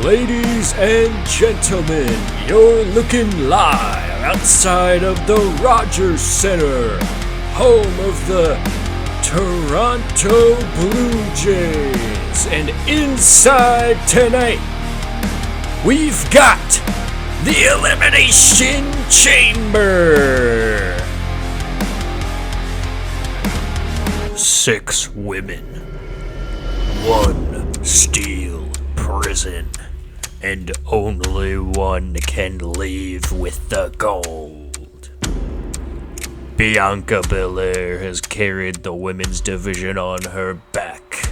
Ladies and gentlemen, you're looking live outside of the Rogers Center, home of the Toronto Blue Jays. And inside tonight, we've got the Elimination Chamber. 6 women, 1 steel prison, and only one can leave with the gold. Bianca Belair has carried the women's division on her back,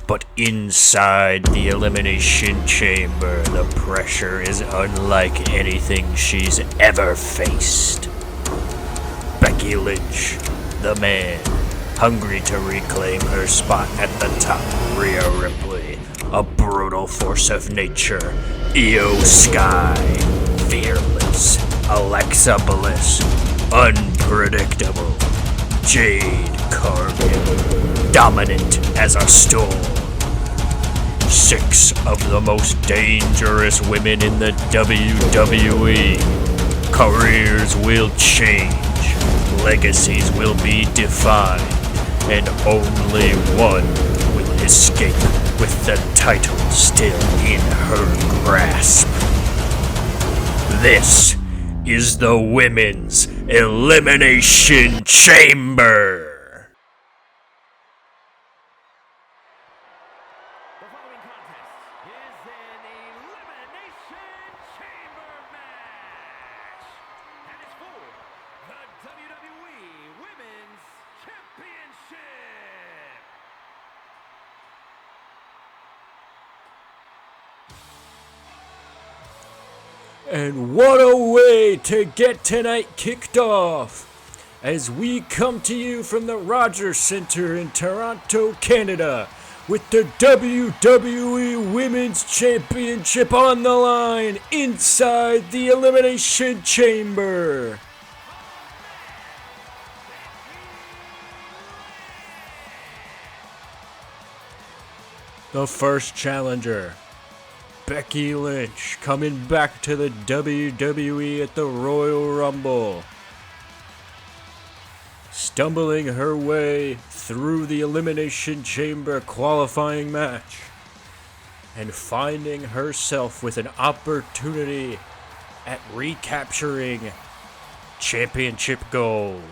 but inside the Elimination Chamber, the pressure is unlike anything she's ever faced. Becky Lynch, the man, hungry to reclaim her spot at the top. Rhea Ripley, a brutal force of nature. Io Sky, fearless. Alexa Bliss, unpredictable. Jade Cargill, dominant as a storm. 6 of the most dangerous women in the WWE. Careers will change, legacies will be defined, and only one will escape with the title still in her grasp. This is the Women's Elimination Chamber. The following contest is an Elimination Chamber match, and it's for the WWE Women's Championship. And what a way to get tonight kicked off as we come to you from the Rogers Center in Toronto, Canada, with the WWE Women's Championship on the line inside the Elimination Chamber. The first challenger, Becky Lynch, coming back to the WWE at the Royal Rumble. Stumbling her way through the Elimination Chamber qualifying match and finding herself with an opportunity at recapturing championship gold.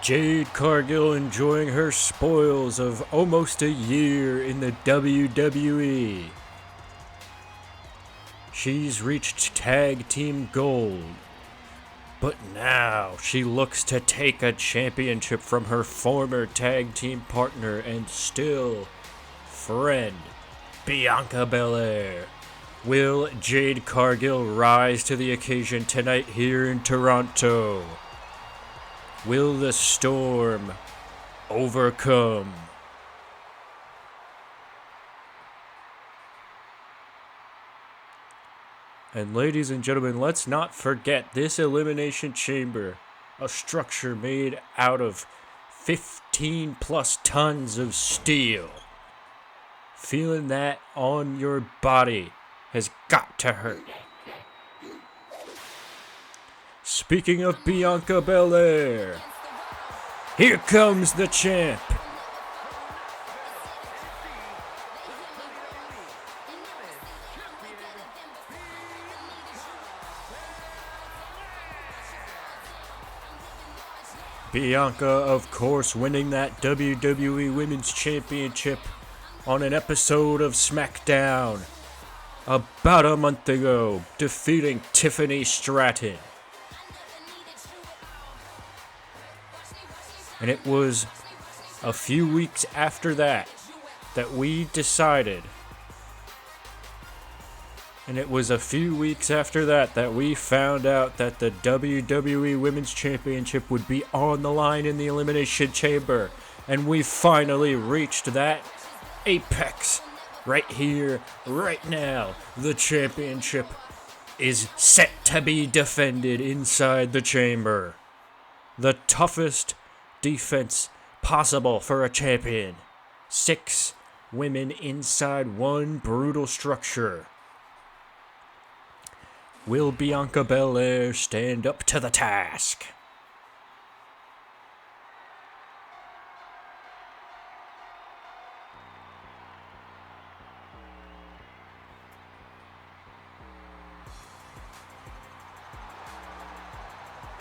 Jade Cargill enjoying her spoils of almost a year in the WWE. She's reached tag team gold, but now she looks to take a championship from her former tag team partner and still friend, Bianca Belair. Will Jade Cargill rise to the occasion tonight here in Toronto? Will the storm overcome? And ladies and gentlemen, let's not forget this Elimination Chamber, a structure made out of 15 plus tons of steel. Feeling that on your body has got to hurt. Speaking of Bianca Belair, here comes the champ. Bianca, of course, winning that WWE Women's Championship on an episode of SmackDown about a month ago, defeating Tiffany Stratton. And it was a few weeks after that we decided. And it was a few weeks after that we found out that the WWE Women's Championship would be on the line in the Elimination Chamber. And we finally reached that apex right here, right now. The championship is set to be defended inside the chamber. The toughest defense possible for a champion. 6 women inside one brutal structure. Will Bianca Belair stand up to the task?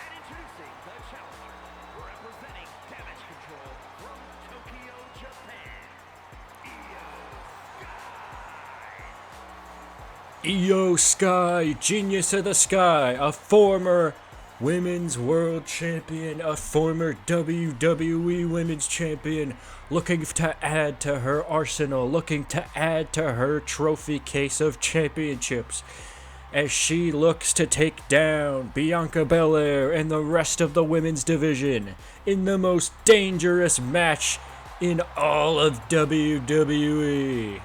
And introducing the challenger, representing Damage Control from Tokyo, Japan, Io Sky, Genius of the Sky, a former Women's World Champion, a former WWE Women's Champion, looking to add to her arsenal, looking to add to her trophy case of championships, as she looks to take down Bianca Belair and the rest of the women's division in the most dangerous match in all of WWE.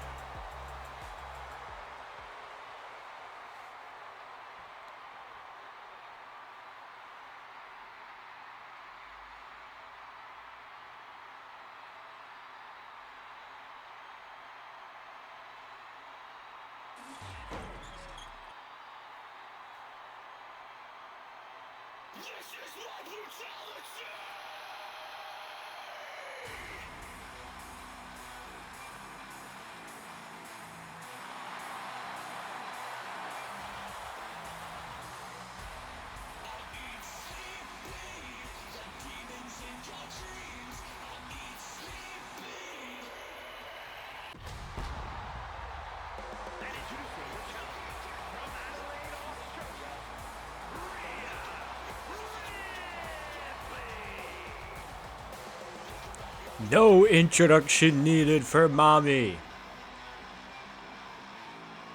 No introduction needed for Mommy.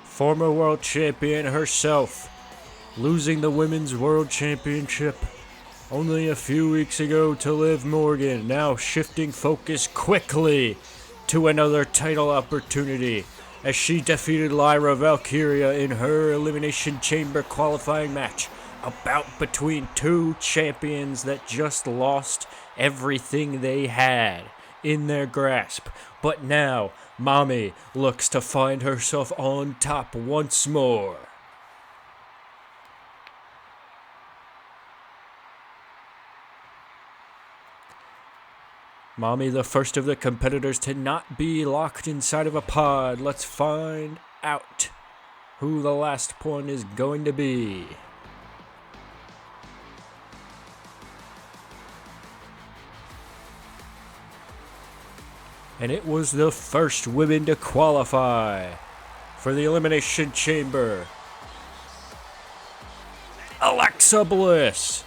Former world champion herself, losing the Women's World Championship only a few weeks ago to Liv Morgan, now shifting focus quickly to another title opportunity as she defeated Lyra Valkyria in her Elimination Chamber qualifying match. A bout between 2 champions that just lost everything they had in their grasp. But now, Mommy looks to find herself on top once more. Mommy, the first of the competitors to not be locked inside of a pod. Let's find out who the last one is going to be. And it was the first women to qualify for the Elimination Chamber. Alexa Bliss.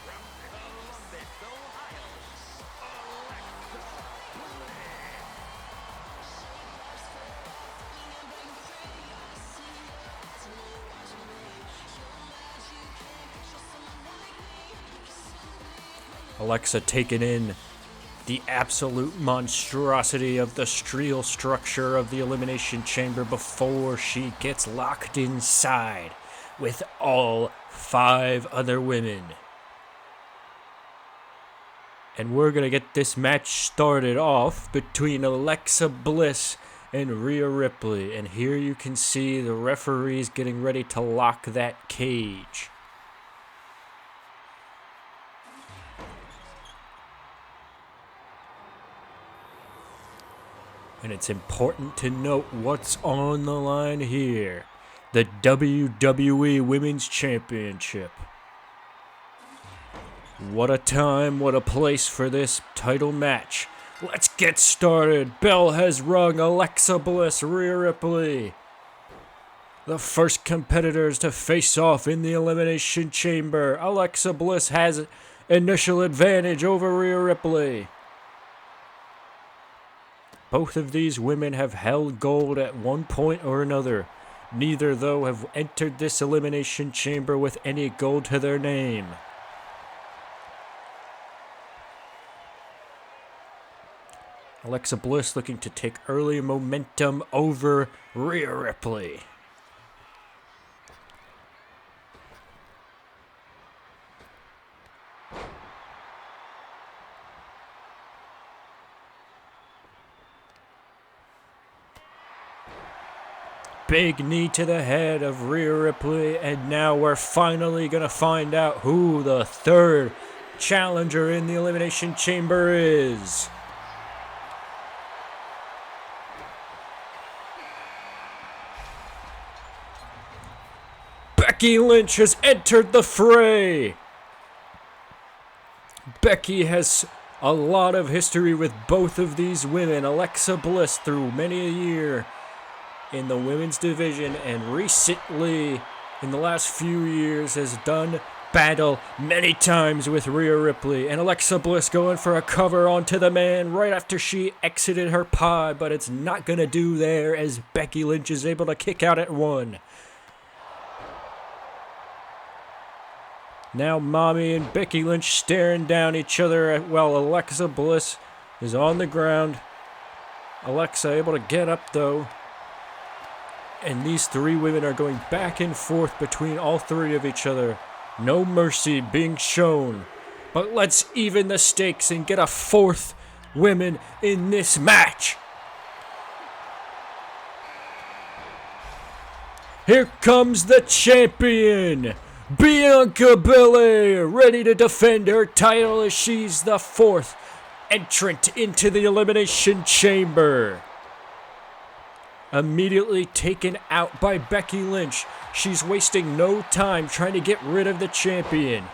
Alexa taking in the absolute monstrosity of the steel structure of the Elimination Chamber before she gets locked inside with all 5 other women. And we're going to get this match started off between Alexa Bliss and Rhea Ripley. And here you can see the referees getting ready to lock that cage. And it's important to note what's on the line here. The WWE Women's Championship. What a time, what a place for this title match. Let's get started. Bell has rung. Alexa Bliss, Rhea Ripley. The first competitors to face off in the Elimination Chamber. Alexa Bliss has initial advantage over Rhea Ripley. Both of these women have held gold at one point or another. Neither, though, have entered this Elimination Chamber with any gold to their name. Alexa Bliss looking to take early momentum over Rhea Ripley. Big knee to the head of Rhea Ripley, and now we're finally going to find out who the third challenger in the Elimination Chamber is. Becky Lynch has entered the fray. Becky has a lot of history with both of these women. Alexa Bliss through many a year in the women's division, and recently, in the last few years, has done battle many times with Rhea Ripley. And Alexa Bliss going for a cover onto the man right after she exited her pod, but it's not going to do there as Becky Lynch is able to kick out at one. Now Mommy and Becky Lynch staring down each other while Alexa Bliss is on the ground. Alexa able to get up though. And these three women are going back and forth between all three of each other. No mercy being shown. But let's even the stakes and get a fourth woman in this match. Here comes the champion, Bianca Belair, ready to defend her title as she's the fourth entrant into the Elimination Chamber. Immediately taken out by Becky Lynch. She's wasting no time trying to get rid of the champion.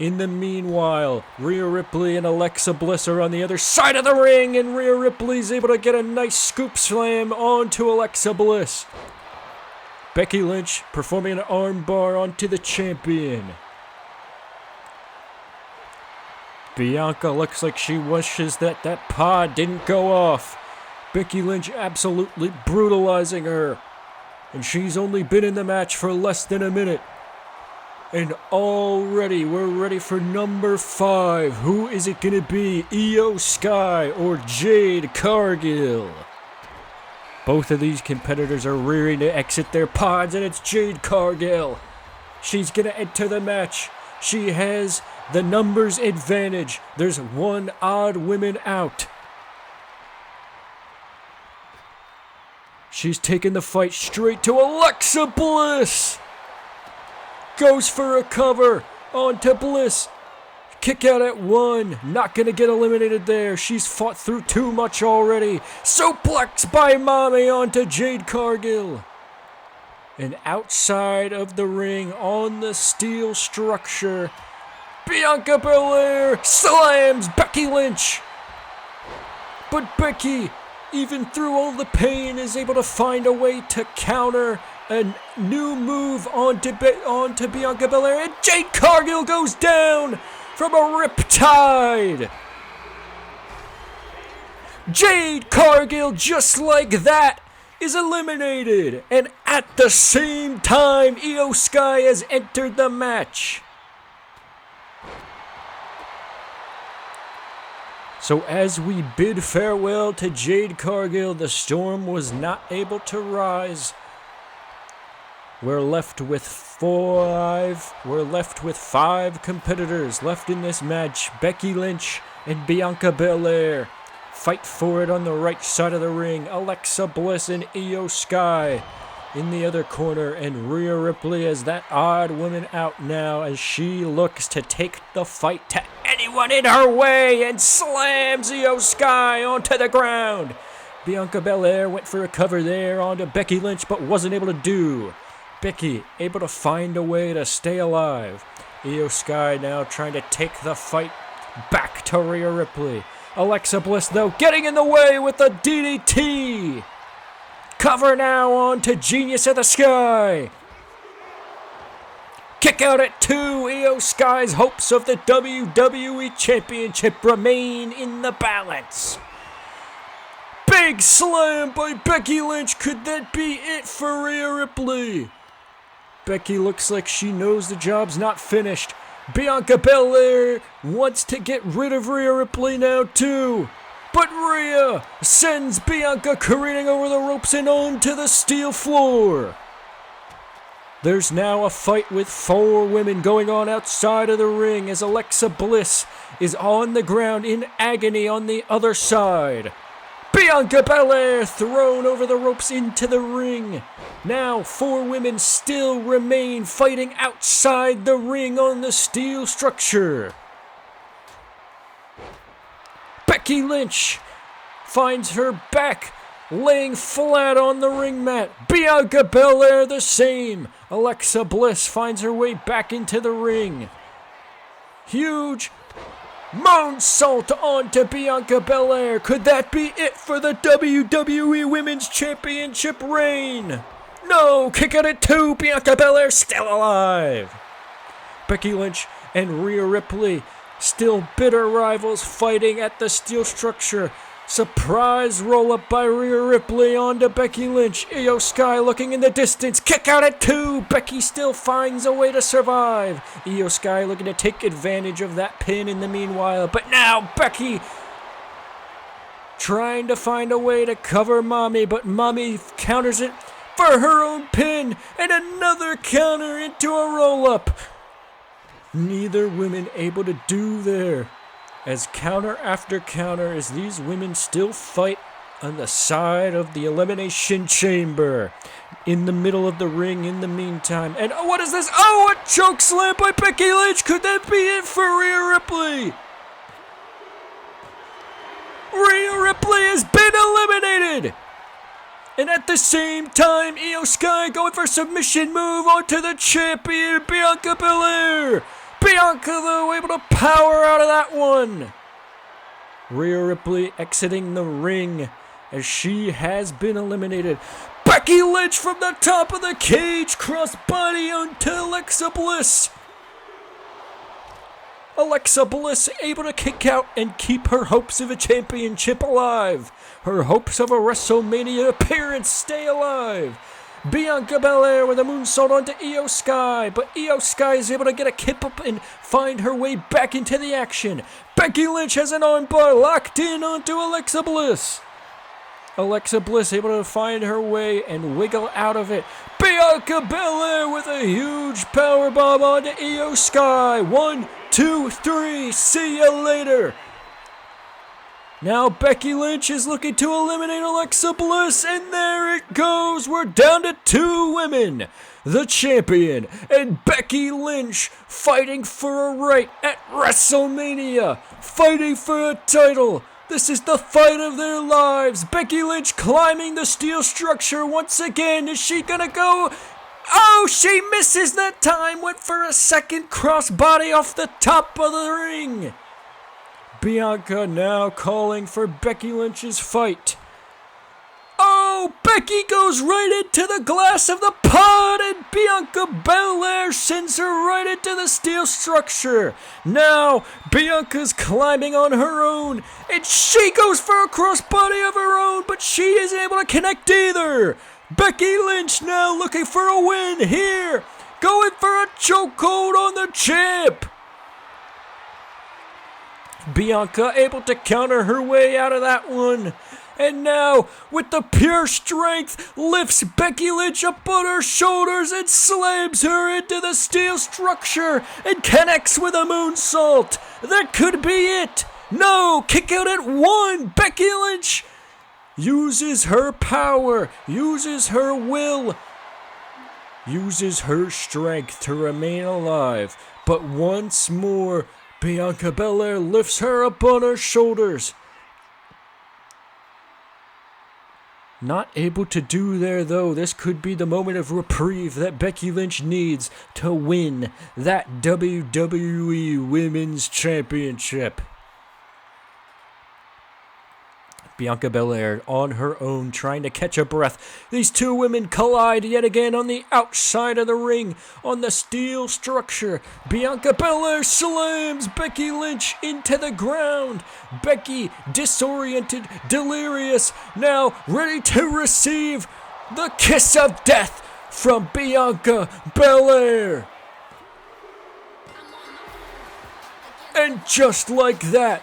In the meanwhile, Rhea Ripley and Alexa Bliss are on the other side of the ring, and Rhea Ripley's able to get a nice scoop slam onto Alexa Bliss. Becky Lynch performing an armbar onto the champion. Bianca looks like she wishes that pod didn't go off. Becky Lynch absolutely brutalizing her. And she's only been in the match for less than a minute. And already we're ready for number 5. Who is it going to be? Io Sky or Jade Cargill? Both of these competitors are rearing to exit their pods, and it's Jade Cargill. She's going to enter the match. She has the numbers advantage. There's one odd woman out. She's taking the fight straight to Alexa Bliss. Goes for a cover onto Bliss. Kick out at one. Not going to get eliminated there. She's fought through too much already. Suplex by Mommy onto Jade Cargill. And outside of the ring on the steel structure, Bianca Belair slams Becky Lynch. But Becky, even through all the pain, is able to find a way to counter a new move onto Bianca Belair. And Jade Cargill goes down from a riptide. Jade Cargill, just like that, is eliminated. And at the same time, Io Sky has entered the match. So as we bid farewell to Jade Cargill, the storm was not able to rise. We're left with 5 competitors left in this match. Becky Lynch and Bianca Belair fight for it on the right side of the ring. Alexa Bliss and Io Sky in the other corner, and Rhea Ripley as that odd woman out now as she looks to take the fight to anyone in her way and slams Io Sky onto the ground. Bianca Belair went for a cover there onto Becky Lynch but wasn't able to do. Becky able to find a way to stay alive. Io Sky now trying to take the fight back to Rhea Ripley. Alexa Bliss, though, getting in the way with the DDT. Cover now on to Genius of the Sky. Kick out at 2. Io Sky's hopes of the WWE Championship remain in the balance. Big slam by Becky Lynch. Could that be it for Rhea Ripley? Becky looks like she knows the job's not finished. Bianca Belair wants to get rid of Rhea Ripley now too. But Rhea sends Bianca careening over the ropes and onto the steel floor. There's now a fight with 4 women going on outside of the ring as Alexa Bliss is on the ground in agony on the other side. Bianca Belair thrown over the ropes into the ring. Now 4 women still remain fighting outside the ring on the steel structure. Becky Lynch finds her back, laying flat on the ring mat. Bianca Belair the same. Alexa Bliss finds her way back into the ring. Huge moonsault onto Bianca Belair. Could that be it for the WWE Women's Championship reign? No, kick out at 2. Bianca Belair still alive. Becky Lynch and Rhea Ripley, still bitter rivals, fighting at the steel structure. Surprise roll-up by Rhea Ripley onto Becky Lynch. Io Sky looking in the distance. Kick out at 2. Becky still finds a way to survive. Io Sky looking to take advantage of that pin in the meanwhile. But now Becky trying to find a way to cover Mommy. But Mommy counters it for her own pin. And another counter into a roll-up. Neither woman able to do there. As counter after counter, as these women still fight on the side of the Elimination Chamber. In the middle of the ring in the meantime. And what is this? Oh, a choke slam by Becky Lynch. Could that be it for Rhea Ripley? Rhea Ripley has been eliminated. And at the same time, Io Sky going for a submission move onto the champion, Bianca Belair. Bianca, though, able to power out of that one. Rhea Ripley exiting the ring as she has been eliminated. Becky Lynch from the top of the cage, crossbody onto Alexa Bliss. Alexa Bliss able to kick out and keep her hopes of a championship alive. Her hopes of a WrestleMania appearance stay alive. Bianca Belair with a moonsault onto Io Sky, but Io Sky is able to get a kip up and find her way back into the action. Becky Lynch has an armbar locked in onto Alexa Bliss. Alexa Bliss able to find her way and wiggle out of it. Bianca Belair with a huge powerbomb onto Io Sky. 1, 2, 3, see ya later. Now Becky Lynch is looking to eliminate Alexa Bliss, and there it goes. We're down to 2 women. The champion and Becky Lynch fighting for a right at WrestleMania. Fighting for a title. This is the fight of their lives. Becky Lynch climbing the steel structure once again. Is she gonna go? Oh, she misses that time. Went for a second crossbody off the top of the ring. Bianca now calling for Becky Lynch's fight. Oh, Becky goes right into the glass of the pod, and Bianca Belair sends her right into the steel structure. Now, Bianca's climbing on her own, and she goes for a crossbody of her own, but she isn't able to connect either. Becky Lynch now looking for a win here, going for a chokehold on the champ. Bianca able to counter her way out of that one. And now, with the pure strength, lifts Becky Lynch up on her shoulders and slams her into the steel structure and connects with a moonsault. That could be it. No, kick out at 1. Becky Lynch uses her power, uses her will, uses her strength to remain alive. But once more, Bianca Belair lifts her up on her shoulders. Not able to do there, though. This could be the moment of reprieve that Becky Lynch needs to win that WWE Women's Championship. Bianca Belair on her own, trying to catch a breath. These two women collide yet again on the outside of the ring, on the steel structure. Bianca Belair slams Becky Lynch into the ground. Becky, disoriented, delirious, now ready to receive the kiss of death from Bianca Belair. And just like that,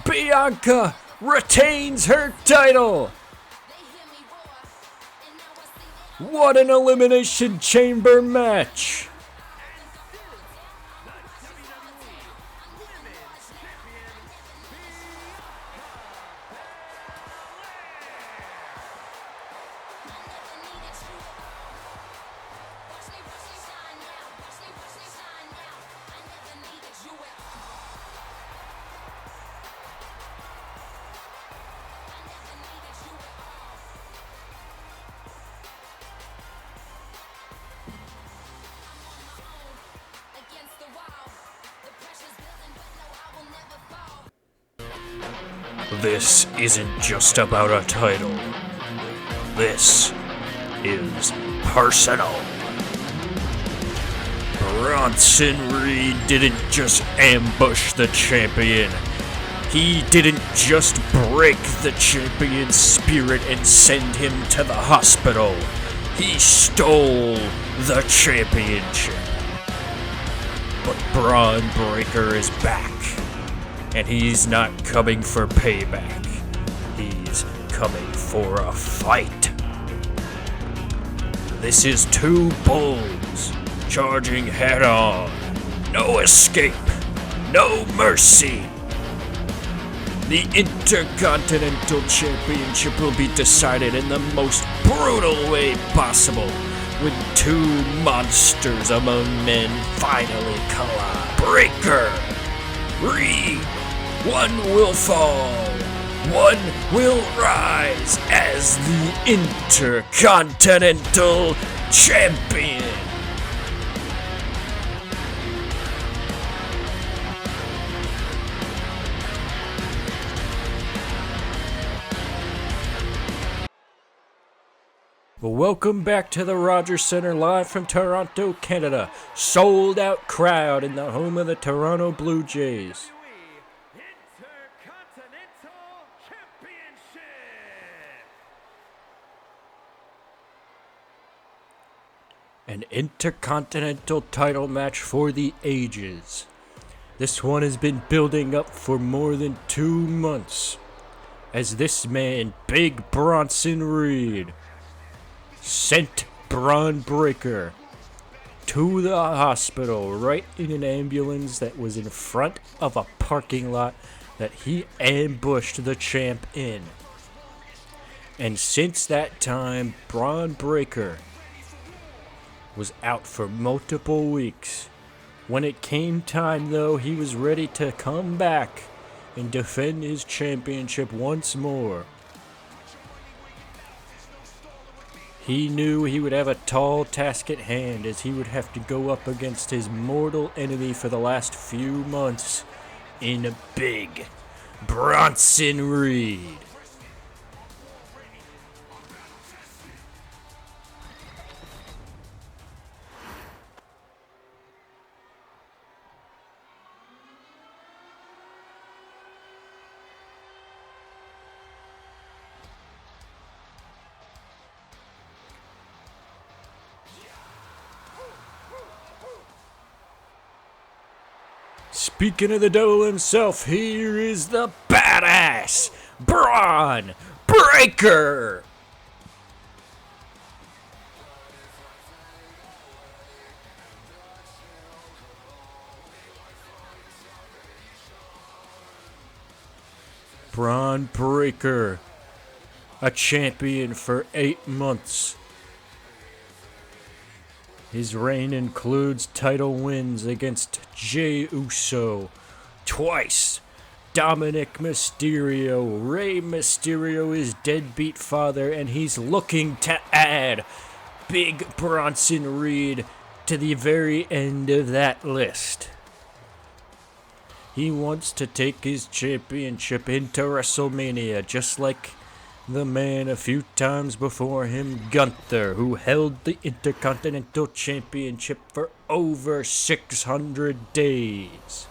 Bianca retains her title. What an Elimination Chamber match. This isn't just about a title. This is personal. Bronson Reed didn't just ambush the champion. He didn't just break the champion's spirit and send him to the hospital. He stole the championship. But Braun Breaker is back. And he's not coming for payback. He's coming for a fight. This is two bulls charging head on. No escape. No mercy. The Intercontinental Championship will be decided in the most brutal way possible when two monsters among men finally collide. Breaker. Reed. One will fall, one will rise as the Intercontinental Champion. Well, welcome back to the Rogers Center, live from Toronto, Canada. Sold out crowd in the home of the Toronto Blue Jays. Intercontinental Championship. An Intercontinental title match for the ages. This one has been building up for more than 2 months, as this man, Big Bronson Reed, sent Braun Breaker to the hospital right in an ambulance that was in front of a parking lot that he ambushed the champ in. And since that time, Braun Breaker was out for multiple weeks. When it came time, though, he was ready to come back and defend his championship once more. He knew he would have a tall task at hand, as he would have to go up against his mortal enemy for the last few months in Big Bronson Reed. Speaking of the devil himself, here is the badass Braun Breaker. Braun Breaker, a champion for 8 months. His reign includes title wins against Jey Uso twice, Dominic Mysterio. Rey Mysterio is deadbeat father, and he's looking to add Big Bronson Reed to the very end of that list. He wants to take his championship into WrestleMania, just like the man a few times before him, Gunther, who held the Intercontinental Championship for over 600 days.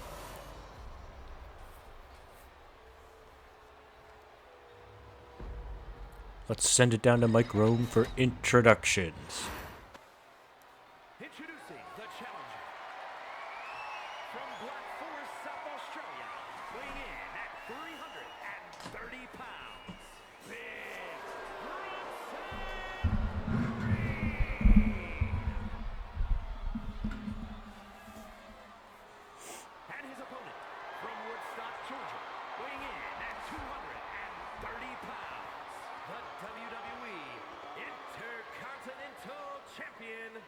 Let's send it down to Mike Rome for introductions. Introducing the challenger from Black Forest, South Australia, weighing in at 330 pounds, Big Bronson Reed. And his opponent from Woodstock, Georgia, weighing in at 230 pounds, the WWE Intercontinental Champion,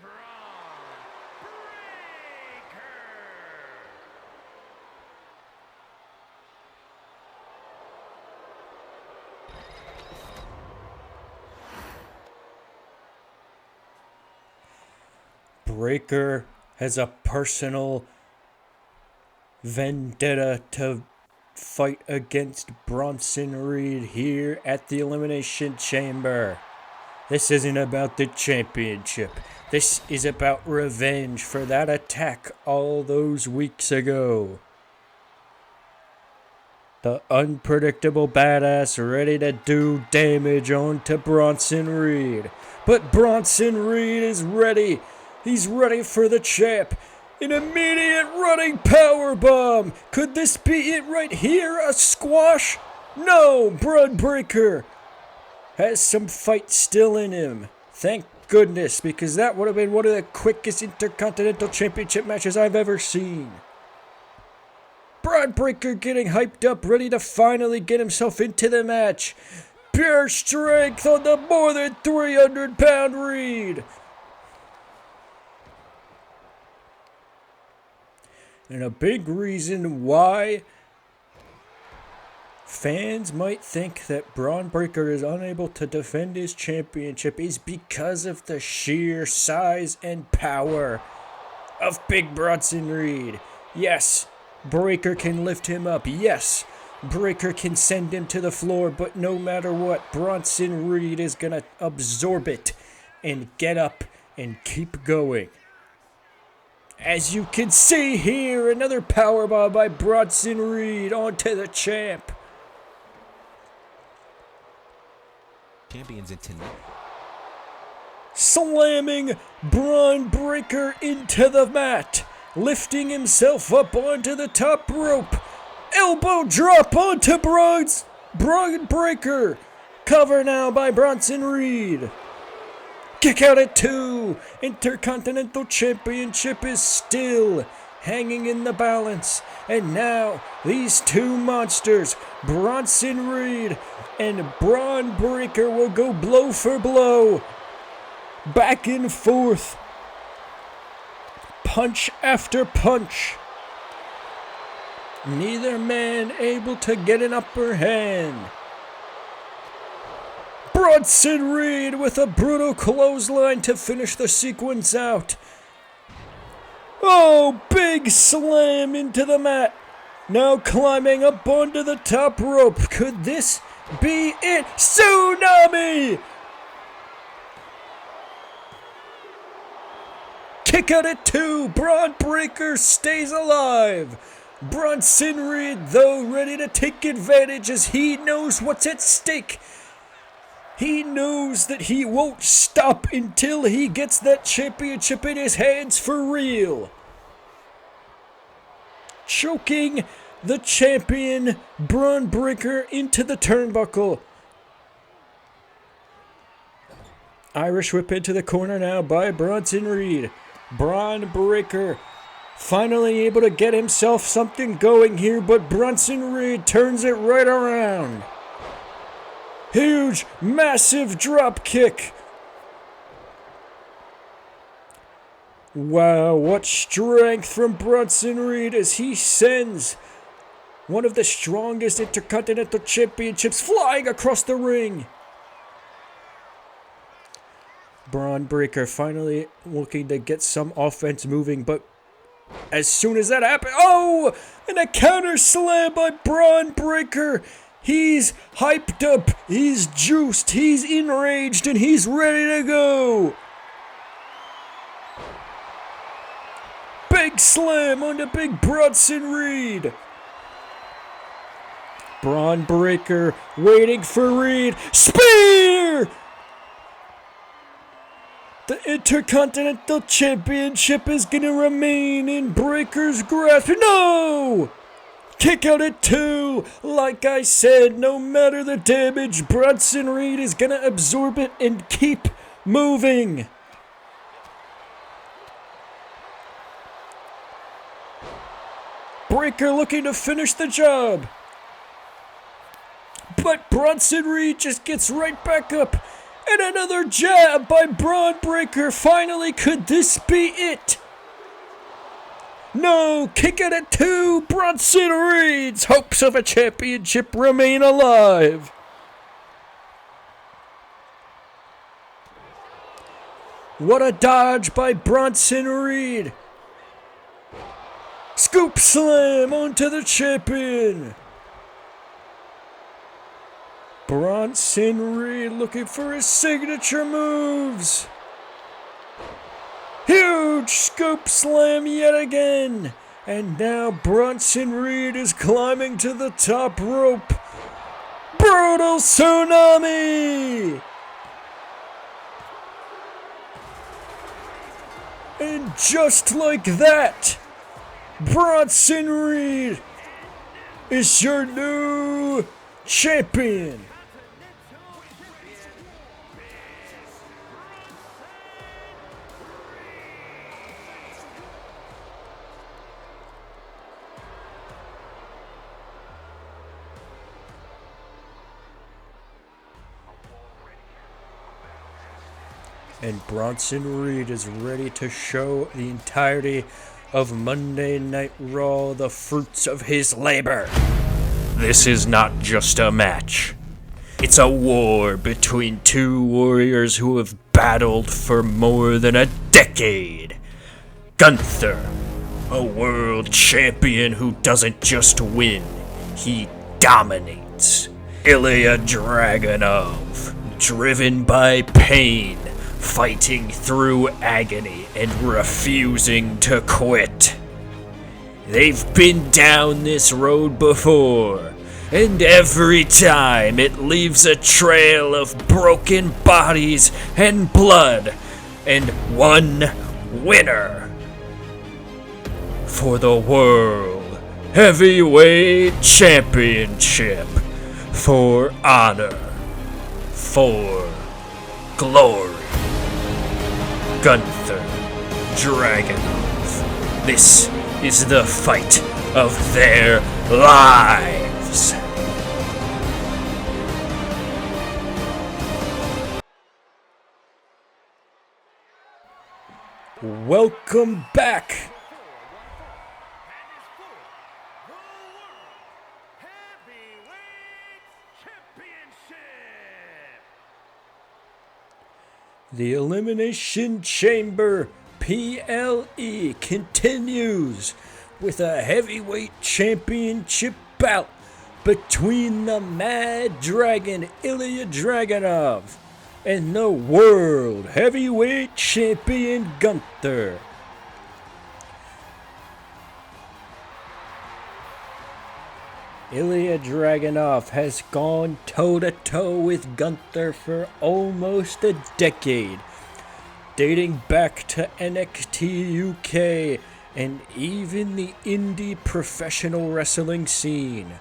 Bron Breakker. Breakker has a personal vendetta to fight against Bronson Reed here at the Elimination Chamber. This isn't about the championship. This is about revenge for that attack all those weeks ago. The unpredictable badass ready to do damage onto Bronson Reed. But Bronson Reed is ready. He's ready for the champ. An immediate running powerbomb. Could this be it right here? A squash? No, Bron Breakker has some fight still in him. Thank goodness, because that would have been one of the quickest Intercontinental Championship matches I've ever seen. Bron Breakker getting hyped up, ready to finally get himself into the match. Pure strength on the more than 300-pound Reed. And a big reason why fans might think that Bron Breakker is unable to defend his championship is because of the sheer size and power of Big Bronson Reed. Yes, Breakker can lift him up. Yes, Breakker can send him to the floor, but no matter what, Bronson Reed is going to absorb it and get up and keep going. As you can see here, another powerbomb by Bronson Reed onto the champ. Champions in tonight. Slamming Bron Breakker into the mat. Lifting himself up onto the top rope. Elbow drop onto Bron Breakker. Cover now by Bronson Reed. Kick out at 2. Intercontinental Championship is still hanging in the balance. And now these two monsters, Bronson Reed and Bron Breakker, will go blow for blow. Back and forth. Punch after punch. Neither man able to get an upper hand. Bronson Reed with a brutal clothesline to finish the sequence out. Oh, big slam into the mat. Now climbing up onto the top rope. Could this be it? Tsunami! Kick out at 2. Bron Breakker stays alive. Bronson Reed, though, ready to take advantage as he knows what's at stake. He knows that he won't stop until he gets that championship in his hands for real. Choking the champion, Bron Breakker, into the turnbuckle. Irish whip into the corner now by Bronson Reed. Bron Breakker finally able to get himself something going here, but Bronson Reed turns it right around. Huge, massive drop kick. Wow, what strength from Bronson Reed as he sends One of the strongest Intercontinental Championships flying across the ring. Braun Breaker finally looking to get some offense moving, but as soon as that happened, oh! And a counter slam by Braun Breaker. He's hyped up, he's juiced, he's enraged, and he's ready to go. Big slam on the big Bronson Reed. Braun Breaker waiting for Reed. Spear! The Intercontinental Championship is going to remain in Breaker's grasp. No! Kick out at 2. Like I said, no matter the damage, Bronson Reed is going to absorb it and keep moving. Breaker looking to finish the job. But Bronson Reed just gets right back up. And another jab by Braun Breaker. Finally, could this be it? No, kick out at 2. Bronson Reed's hopes of a championship remain alive. What a dodge by Bronson Reed. Scoop slam onto the champion. Bronson Reed looking for his signature moves. Huge scoop slam yet again. And now Bronson Reed is climbing to the top rope. Brutal tsunami. And just like that, Bronson Reed is your new champion. And Bronson Reed is ready to show the entirety of Monday Night Raw the fruits of his labor. This is not just a match. It's a war between two warriors who have battled for more than a decade. Gunther, a world champion who doesn't just win, he dominates. Ilja Dragunov, driven by pain, fighting through agony and refusing to quit. They've been down this road before, and every time it leaves a trail of broken bodies and blood, and one winner for the World Heavyweight Championship, for honor, for glory. Gunther Dragunov. This is the fight of their lives. Welcome back. The Elimination Chamber PLE continues with a heavyweight championship bout between the Mad Dragon Ilja Dragunov and the World Heavyweight Champion Gunther. Ilja Dragunov has gone toe-to-toe with Gunther for almost a decade, dating back to NXT UK and even the indie professional wrestling scene.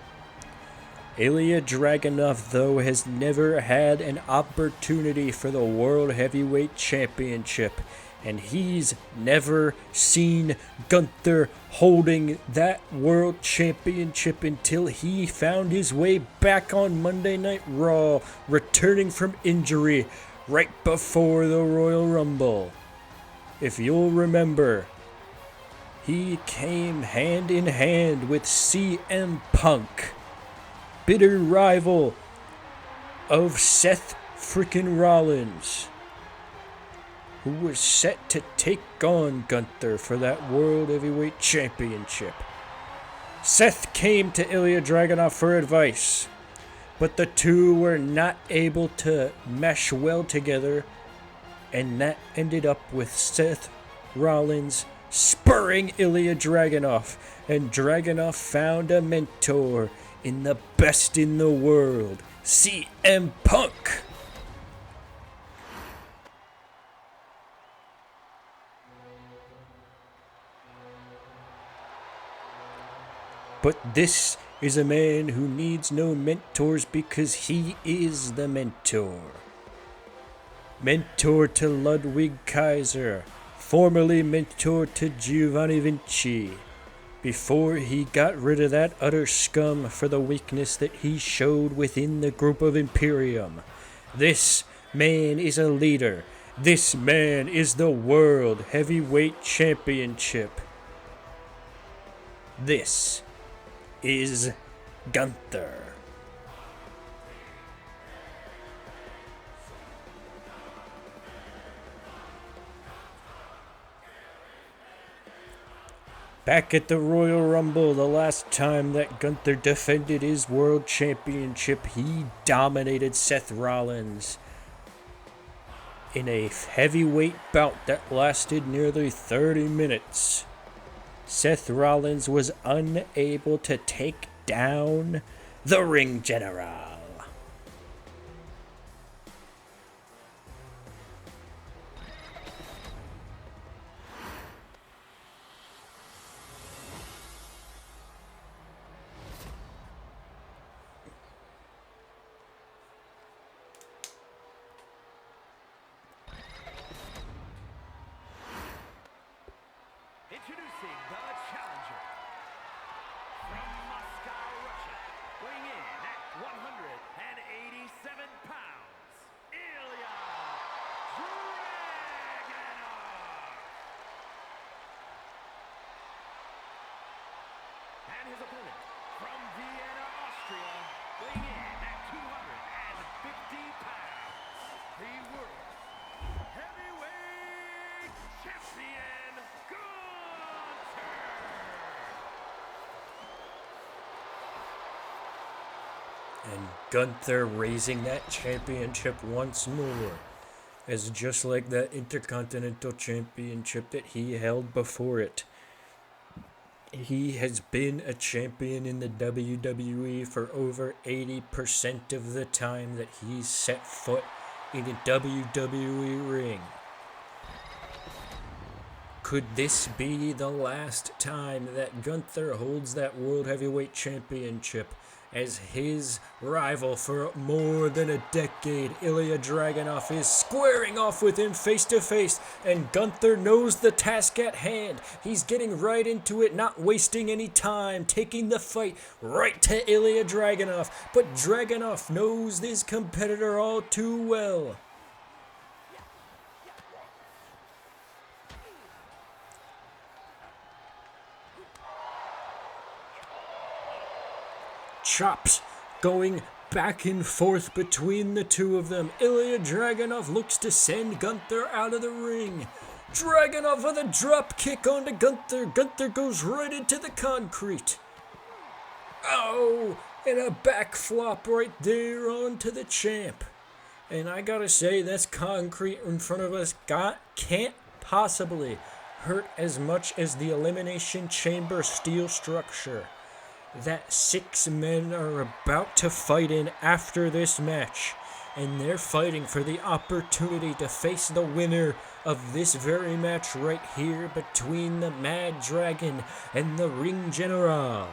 Ilja Dragunov, though, has never had an opportunity for the World Heavyweight Championship, and he's never seen Gunther holding that World Championship until he found his way back on Monday Night Raw, returning from injury right before the Royal Rumble. If you'll remember, he came hand in hand with CM Punk, bitter rival of Seth frickin' Rollins, who was set to take on Gunther for that World Heavyweight Championship. Seth came to Ilja Dragunov for advice, but the two were not able to mesh well together, and that ended up with Seth Rollins spurring Ilja Dragunov, and Dragunov found a mentor in the best in the world, CM Punk. But this is a man who needs no mentors because he is the mentor. Mentor to Ludwig Kaiser, formerly mentor to Giovanni Vinci, before he got rid of that utter scum for the weakness that he showed within the group of Imperium. This man is a leader. This man is the World Heavyweight Championship. This is Gunther. Back at the Royal Rumble, the last time that Gunther defended his World Championship, he dominated Seth Rollins in a heavyweight bout that lasted nearly 30 minutes. Seth Rollins was unable to take down the Ring General. Introducing the challenger from Moscow, Russia, weighing in at 187 pounds, Ilja Dragunov. And his opponent from Vienna, Austria, weighing in at 250 pounds, the world heavyweight champion, Gunther. And Gunther raising that championship once more, as just like that Intercontinental Championship that he held before it. He has been a champion in the WWE for over 80% of the time that he's set foot in a WWE ring. Could this be the last time that Gunther holds that World Heavyweight Championship, as his rival for more than a decade, Ilja Dragunov, is squaring off with him face to face, and Gunther knows the task at hand. He's getting right into it, not wasting any time, taking the fight right to Ilja Dragunov, but Dragunov knows this competitor all too well. Chops going back and forth between the two of them. Ilja Dragunov looks to send Gunther out of the ring. Dragunov with a drop kick onto Gunther. Gunther goes right into the concrete. Oh, and a back flop right there onto the champ. And I gotta say, this concrete in front of us can't possibly hurt as much as the Elimination Chamber steel structure that 6 men are about to fight in after this match. And they're fighting for the opportunity to face the winner of this very match right here between the Mad Dragon and the Ring General.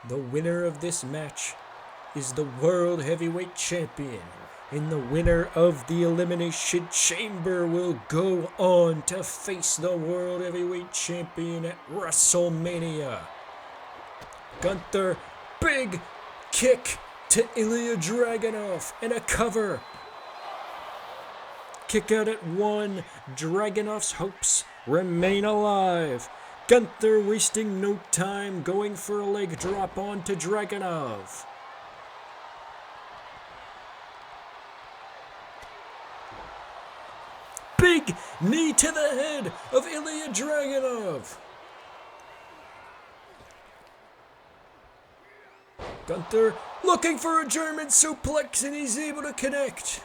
The winner of this match is the World Heavyweight Champion, and the winner of the Elimination Chamber will go on to face the World Heavyweight Champion at WrestleMania. Gunther, big kick to Ilja Dragunov and a cover. Kick out at 1. Dragunov's hopes remain alive. Gunther wasting no time, going for a leg drop onto Dragunov. Big knee to the head of Ilja Dragunov. Gunther looking for a German suplex, and he's able to connect.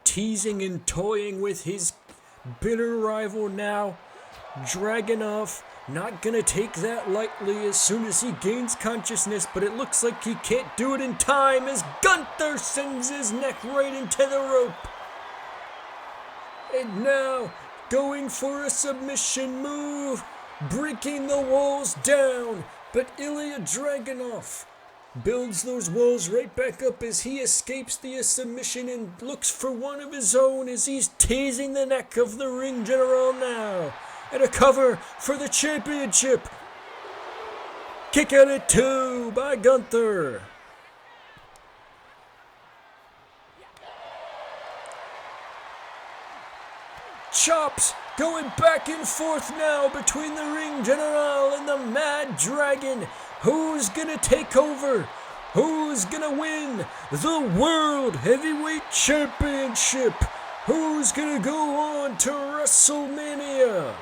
Teasing and toying with his bitter rival now. Dragunov not gonna take that lightly as soon as he gains consciousness, but it looks like he can't do it in time as Gunther sends his neck right into the rope. And now going for a submission move, breaking the walls down, but Ilja Dragunov builds those walls right back up as he escapes the submission and looks for one of his own as he's teasing the neck of the ring general now. And a cover for the championship. Kick out at 2 by Gunther. Chops going back and forth now between the ring general and the Mad Dragon. Who's gonna take over? Who's gonna win the World Heavyweight Championship? Who's gonna go on to WrestleMania?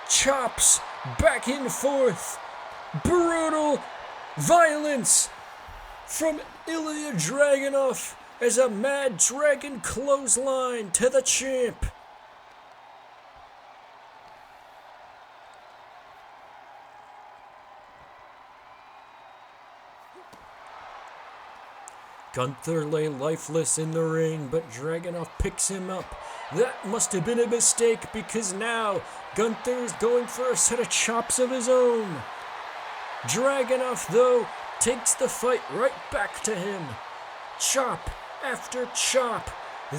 Chops back and forth. Brutal violence from Ilja Dragunov as a Mad Dragon clothesline to the champ. Gunther lay lifeless in the ring, but Dragunov picks him up. That must have been a mistake because now Gunther is going for a set of chops of his own. Dragunov, though, takes the fight right back to him. Chop after chop.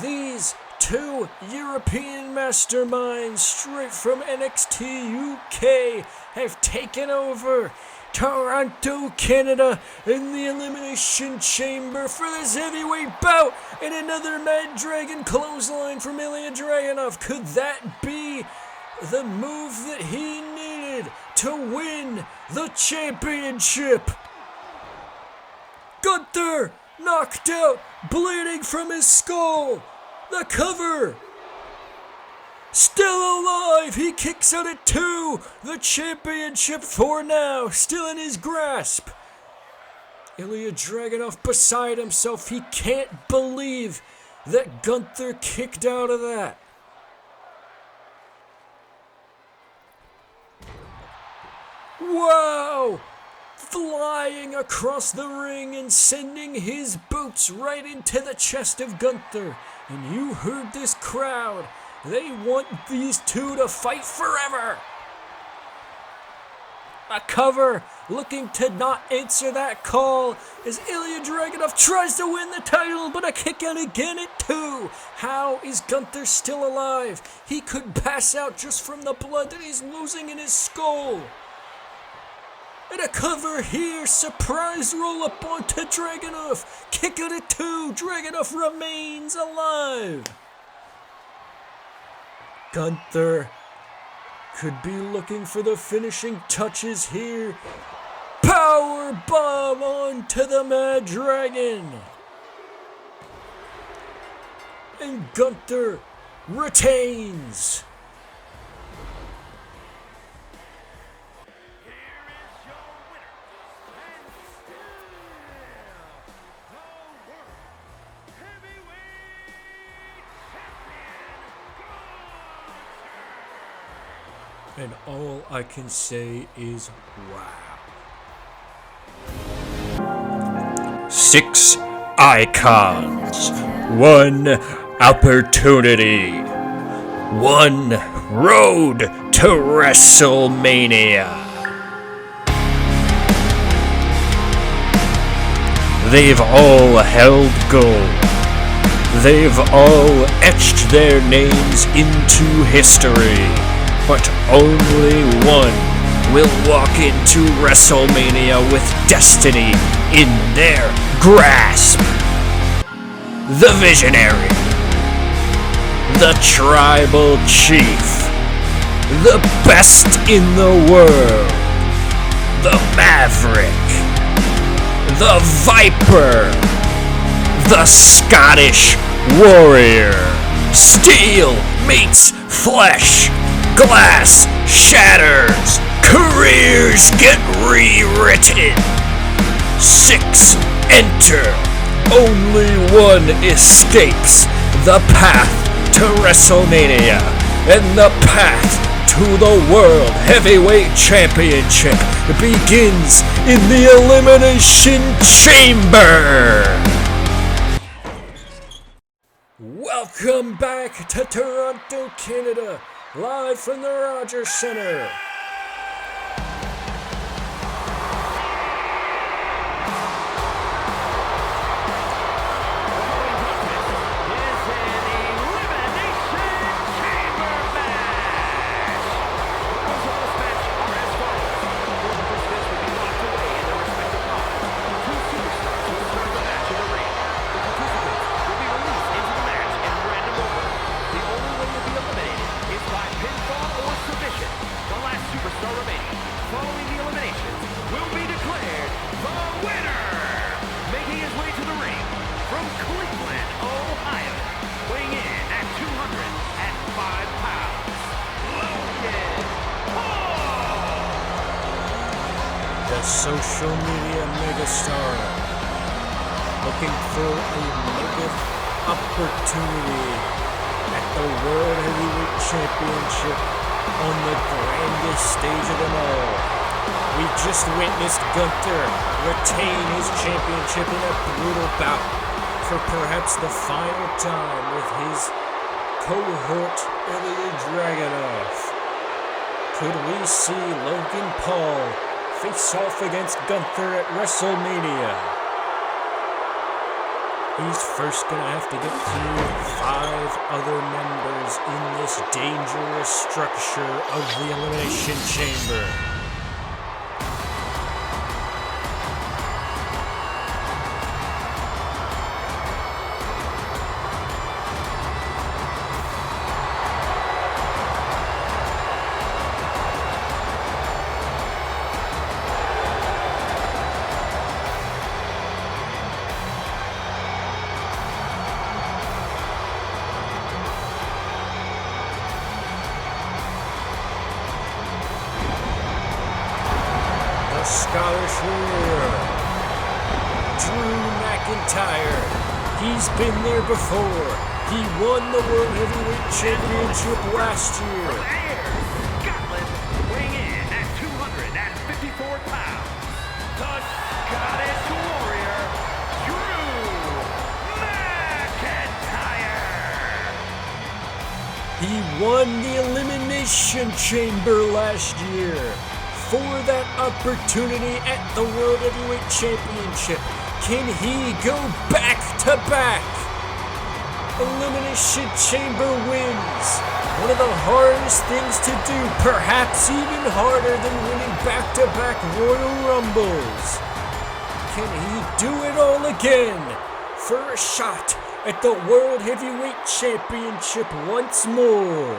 These two European masterminds straight from NXT UK have taken over Toronto, Canada, in the Elimination Chamber for this heavyweight bout, and another Mad Dragon clothesline from Ilja Dragunov. Could that be the move that he needed to win the championship? Gunther knocked out, bleeding from his skull. The cover. Still alive, he kicks out at 2. The championship for now, still in his grasp. Ilja Dragunov beside himself. He can't believe that Gunther kicked out of that. Wow! Flying across the ring and sending his boots right into the chest of Gunther. And you heard this crowd. They want these two to fight forever. A cover looking to not answer that call as Ilja Dragunov tries to win the title, but a kick out again at 2. How is Gunther still alive? He could pass out just from the blood that he's losing in his skull. And a cover here, surprise roll up onto Dragunov. Kick out at 2, Dragunov remains alive. Gunther could be looking for the finishing touches here. Power bomb onto the Mad Dragon. And Gunther retains. And all I can say is wow. 6 icons, 1 opportunity, 1 road to WrestleMania. They've all held gold. They've all etched their names into history. But only one will walk into WrestleMania with destiny in their grasp. The visionary. The tribal chief. The best in the world. The maverick. The viper. The Scottish warrior. Steel meets flesh. Glass shatters. Careers get rewritten. 6 enter. Only one escapes the path to WrestleMania and the path to the World Heavyweight Championship begins in the Elimination Chamber. Welcome back to Toronto, Canada, live from the Rogers Centre. Social media megastar looking for a mega opportunity at the World Heavyweight Championship on the grandest stage of them all. We just witnessed Gunther retain his championship in a brutal bout for perhaps the final time with his cohort Ilja Dragunov. Could we see Logan Paul face off against Gunther at WrestleMania? He's first gonna have to get through 5 other members in this dangerous structure of the Elimination Chamber. Scottish warrior, Drew McIntyre. He's been there before. He won the World Heavyweight Championship last year. Scotland, weighing in at 254 pounds, the Scottish warrior, Drew McIntyre. He won the Elimination Chamber last year for that opportunity at the World Heavyweight Championship. Can he go back to back? Elimination Chamber wins. One of the hardest things to do, perhaps even harder than winning back-to-back Royal Rumbles. Can he do it all again for a shot at the World Heavyweight Championship once more?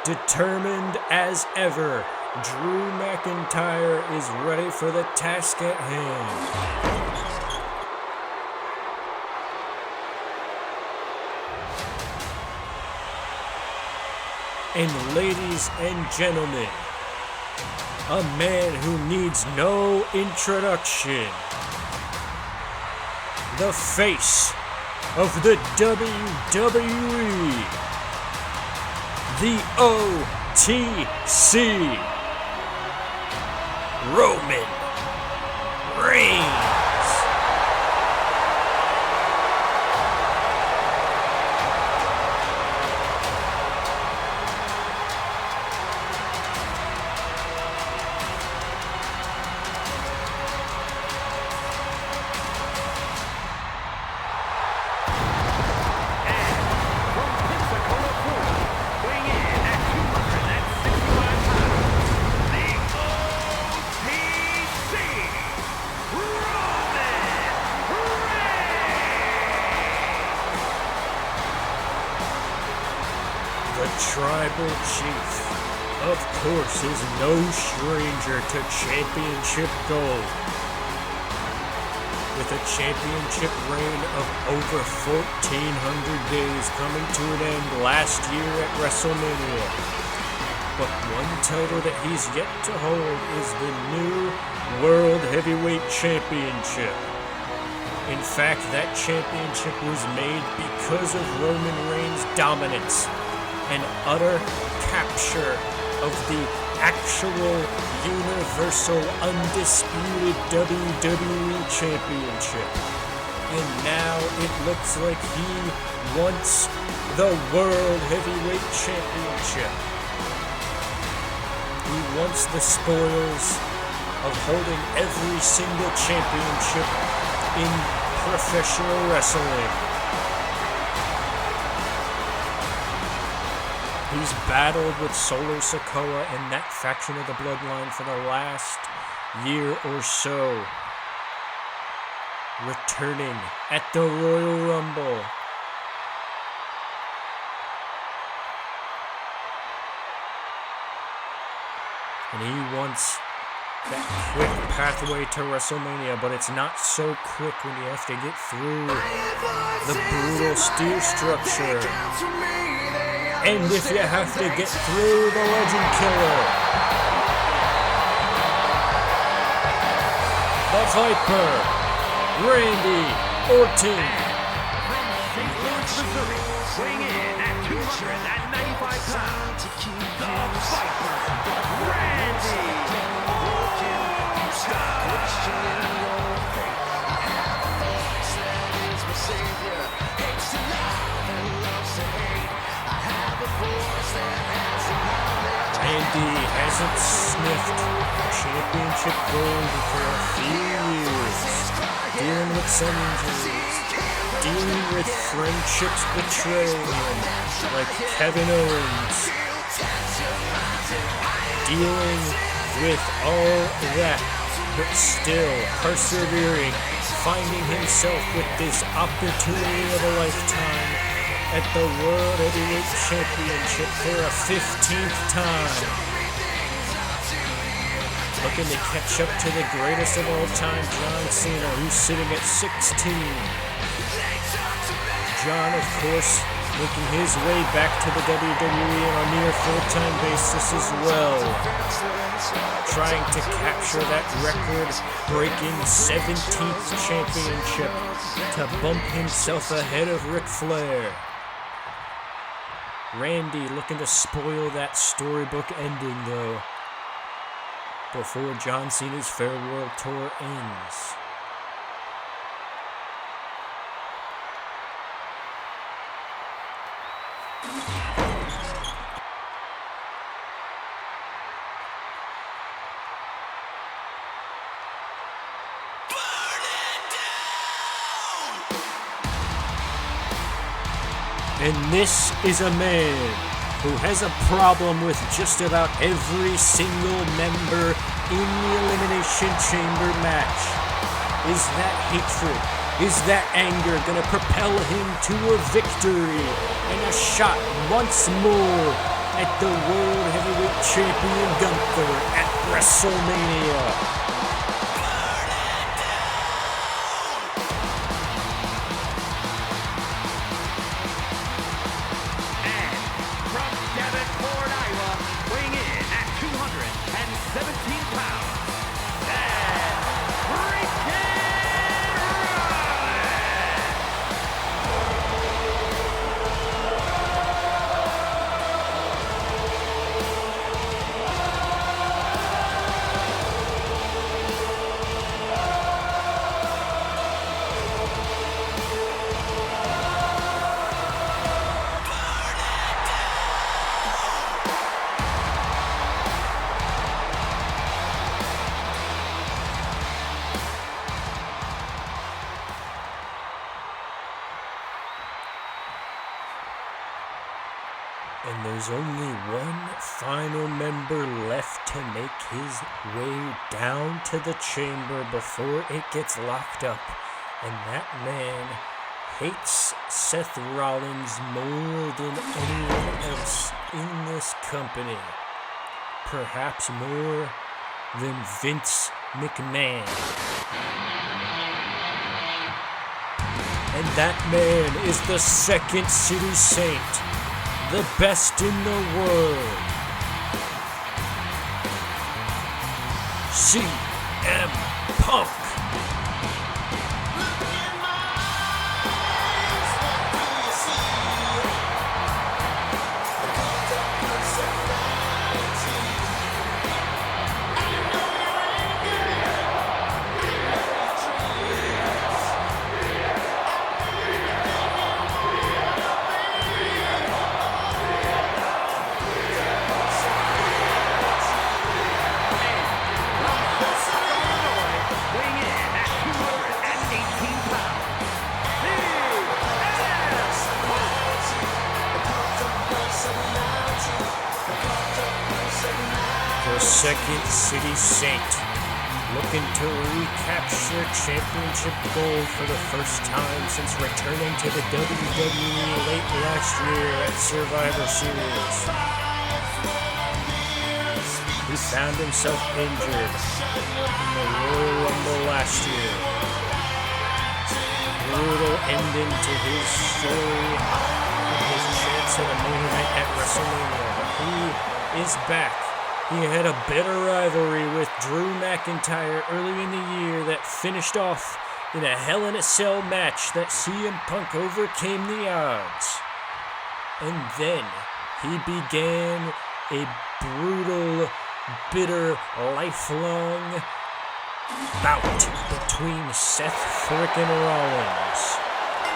Determined as ever, Drew McIntyre is ready for the task at hand. And ladies and gentlemen, a man who needs no introduction, the face of the WWE, the OTC, Roman Reigns. The Tribal Chief, of course, is no stranger to championship gold. With a championship reign of over 1,400 days coming to an end last year at WrestleMania. But one title that he's yet to hold is the new World Heavyweight Championship. In fact, that championship was made because of Roman Reigns' dominance and utter capture of the actual universal undisputed WWE Championship. And now it looks like he wants the World Heavyweight Championship. He wants the spoils of holding every single championship in professional wrestling. He's battled with Solo Sikoa and that faction of the Bloodline for the last year or so. Returning at the Royal Rumble. And he wants that quick pathway to WrestleMania, but it's not so quick when you have to get through the brutal steel structure. And if you have to get through the Legend Killer, the Viper, Randy Orton. From St. Louis, Missouri, weighing in at 295 pounds, the Viper, Randy Orton. Randy hasn't sniffed championship gold for a few years, dealing with some injuries, dealing with friendships betraying him, like Kevin Owens, dealing with all that, but still persevering, finding himself with this opportunity of a lifetime at the World Heavyweight Championship for a 15th time. Looking to catch up to the greatest of all time, John Cena, who's sitting at 16. John, of course, making his way back to the WWE on a near full-time basis as well. Trying to capture that record-breaking 17th championship to bump himself ahead of Ric Flair. Randy looking to spoil that storybook ending, though, before John Cena's farewell tour ends. And this is a man who has a problem with just about every single member in the Elimination Chamber match. Is that hatred, is that anger gonna propel him to a victory and a shot once more at the World Heavyweight Champion Gunther at WrestleMania? And there's only one final member left to make his way down to the chamber before it gets locked up. And that man hates Seth Rollins more than anyone else in this company. Perhaps more than Vince McMahon. And that man is the Second City Saint, the best in the world. CM Punk. Second City Saint, looking to recapture championship gold for the first time since returning to the WWE late last year at Survivor Series. He found himself injured in the Royal Rumble last year. Brutal ending to his story and his chance at a main event at WrestleMania. He is back. He had a bitter rivalry with Drew McIntyre early in the year that finished off in a Hell in a Cell match that CM Punk overcame the odds. And then he began a brutal, bitter, lifelong bout between Seth frickin' Rollins.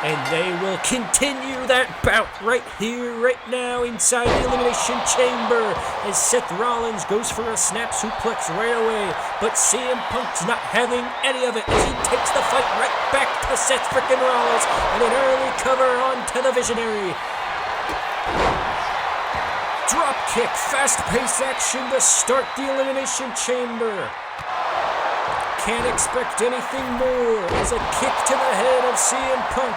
And they will continue that bout right here, right now, inside the Elimination Chamber, as Seth Rollins goes for a snap suplex right away. But CM Punk's not having any of it as he takes the fight right back to Seth frickin' Rollins, and an early cover onto the Visionary. Drop kick, fast-paced action to start the Elimination Chamber. Can't expect anything more as a kick to the head of CM Punk.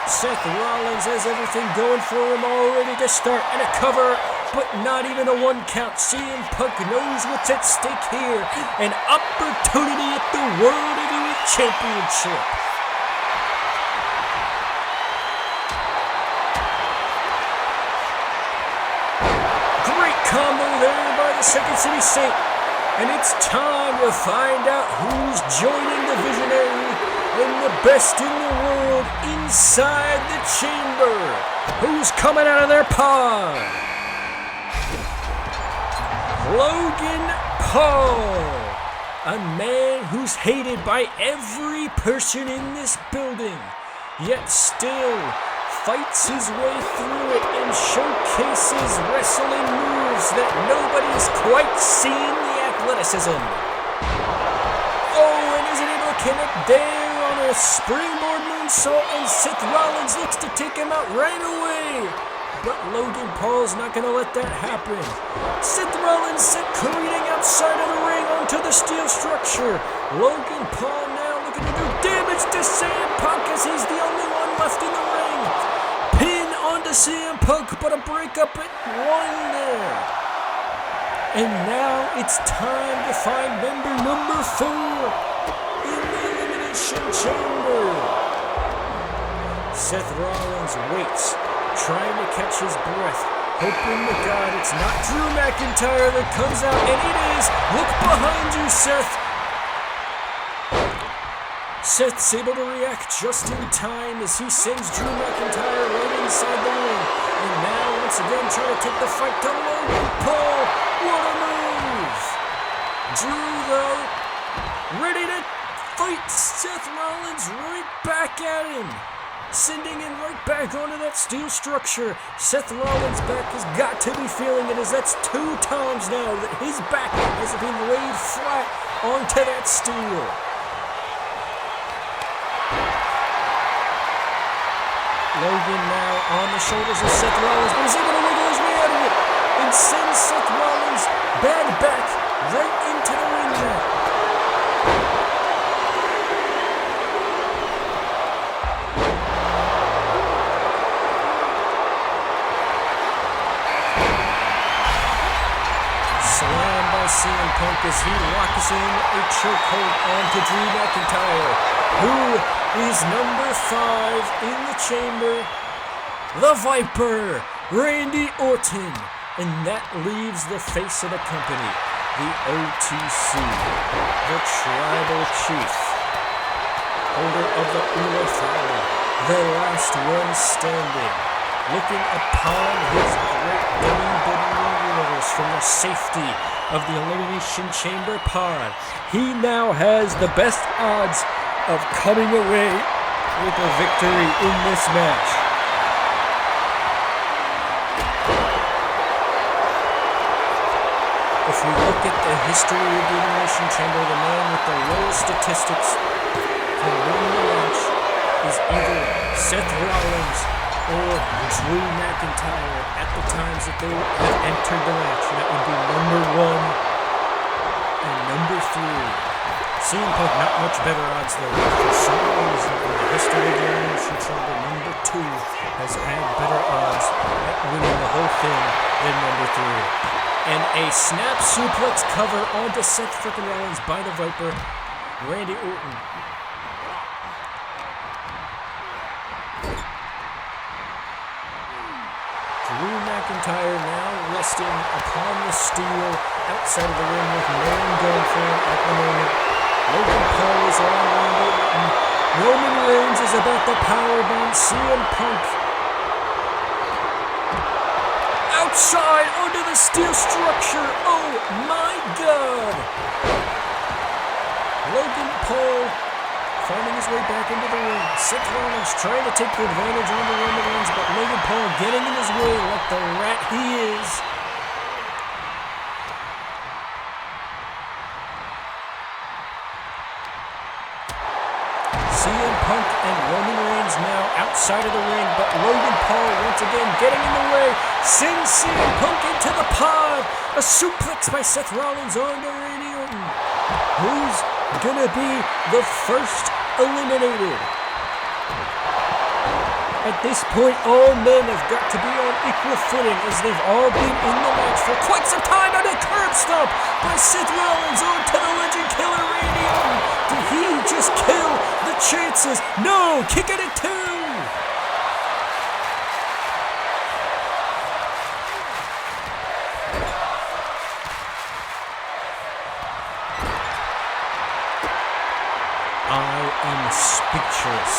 Seth Rollins has everything going for him, all ready to start, and a cover, but not even a one count. CM Punk knows what's at stake here, an opportunity at the World Heavyweight Championship. Great combo there by the Second City Saint. And it's time to find out who's joining the Visionary and the best in the world inside the chamber. Who's coming out of their pod? Logan Paul, a man who's hated by every person in this building, yet still fights his way through it and showcases wrestling moves that nobody's quite seen the athleticism. Oh, and isn't able to connect there on a springboard moonsault, and Seth Rollins looks to take him out right away. But Logan Paul's not going to let that happen. Seth Rollins sent careening outside of the ring onto the steel structure. Logan Paul now looking to do damage to CM Punk as he's the only one left in the ring. Pin onto CM Punk, but a breakup at one there. And now it's time to find member number 4 in the Elimination Chamber. Seth Rollins waits, trying to catch his breath, hoping to God it's not Drew McIntyre that comes out, and it is. Look behind you, Seth. Seth's able to react just in time as he sends Drew McIntyre right inside the ring. And now, once again, trying to take the fight to Logan Paul. What a move! Drew, though, ready to fight Seth Rollins right back at him. Sending him right back onto that steel structure. Seth Rollins' back has got to be feeling it, as that's 2 times now that his back has been laid flat onto that steel. Logan now on the shoulders of Seth Rollins, but he's able to wiggle his way out of it and sends Seth Rollins back right into the ring mat. CM Punk as he locks in a chokehold onto Drew McIntyre, who is number 5 in the chamber, the Viper, Randy Orton. And that leaves the face of the company, the OTC, the Tribal Chief, holder of the Ula Fowler, the last one standing, looking upon his great WWE universe from the safety of the Elimination Chamber pod. He now has the best odds of coming away with a victory in this match. If we look at the history of the Elimination Chamber, the man with the lowest statistics can win the match is either Seth Rollins or Drew McIntyre at the times that they have entered the match. And that would be number 1 and number 3. CM Punk not much better odds though. For some reason in the history of the Elimination Chamber, number 2 has had better odds at winning the whole thing than number 3. And a snap suplex cover onto Seth frickin' Rollins by the Viper, Randy Orton. Drew McIntyre now resting upon the steel outside of the ring with no one going for him at the moment. Logan Paul is on Randy Orton. Roman Reigns is about to powerbomb CM Punk. Outside under the steel structure. Oh my God! Logan Paul finding his way back into the ring. Seth Rollins trying to take the advantage on the Roman Reigns, but Logan Paul getting in his way like the rat he is. CM Punk and Roman Reigns now outside of the ring, but Logan Paul once again getting in the way, sends CM Punk into the pod. A suplex by Seth Rollins onto Randy Orton. Who's gonna be the first eliminated? At this point, all men have got to be on equal footing as they've all been in the match for quite some time. And a curb stomp by Seth Rollins onto the legend killer Randy Orton. Did he just kill the chances? No, kick it at 2. I am speechless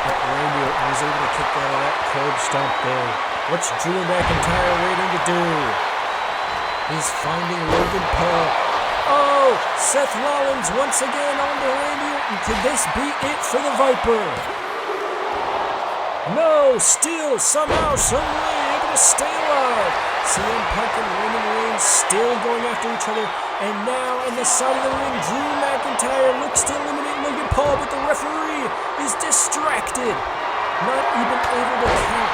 that Randy Orton was able to kick out of that curb stomp there. What's Drew McIntyre waiting to do? He's finding Logan Paul. Oh, Seth Rollins once again onto Randy Orton. Could this be it for the Viper? No, still somehow, someway able to stay alive. CM Punk and Roman Reigns still going after each other. And now on the side of the ring, Drew McIntyre looks to eliminate Logan Paul, but the referee is distracted. Not even able to count.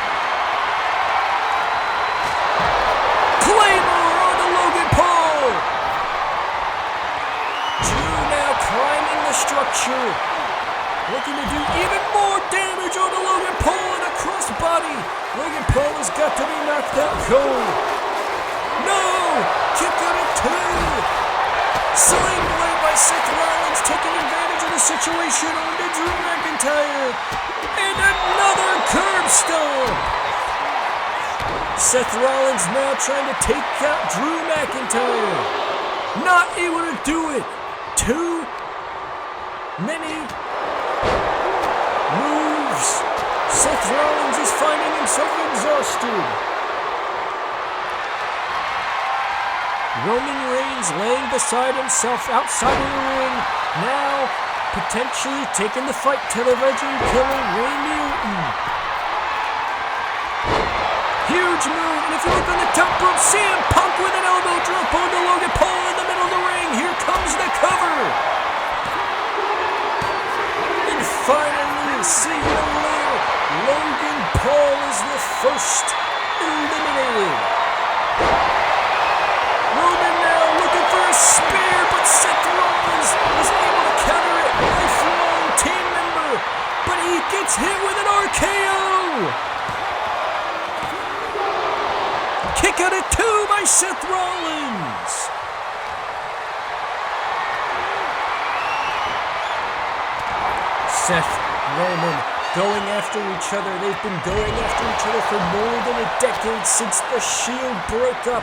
Claymore onto Logan Paul. Drew now climbing the structure. Looking to do even more damage onto Logan Paul and a crossbody. Logan Paul has got to be knocked out cold. No! Kick out at 2. Sling blade by Seth Rollins taking advantage of the situation onto Drew McIntyre. And another curb stomp. Seth Rollins now trying to take out Drew McIntyre. Not able to do it. Too many moves. Seth Rollins is finding himself exhausted. Roman Reigns laying beside himself outside of the ring, now potentially taking the fight to the legend killer Randy Orton. Huge move, and if you look on the top rope, CM Punk with an elbow drop onto Logan Paul in the middle of the ring. Here comes the cover. And finally, see you later, Logan Paul is the first eliminated. Roman now looking for a spear, but Seth Rollins is able to counter it. Lifelong team member, but he gets hit with an RKO. Kick out at 2 by Seth Rollins. Seth, Roman, going after each other. They've been going after each other for more than a decade since the Shield breakup.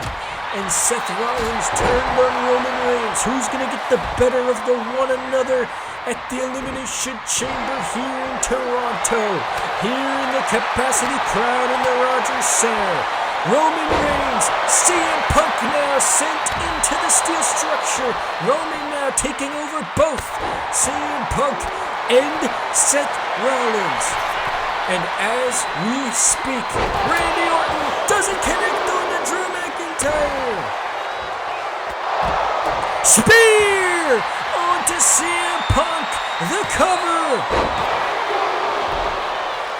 And Seth Rollins turned on Roman Reigns. Who's going to get the better of the one another at the Elimination Chamber here in Toronto? Here in the capacity crowd in the Rogers Center. Roman Reigns, CM Punk now sent into the steel structure. Roman now taking over both CM Punk and Seth Rollins. And as we speak, Randy Orton doesn't connect on to Drew McIntyre. Spear onto CM Punk, the cover.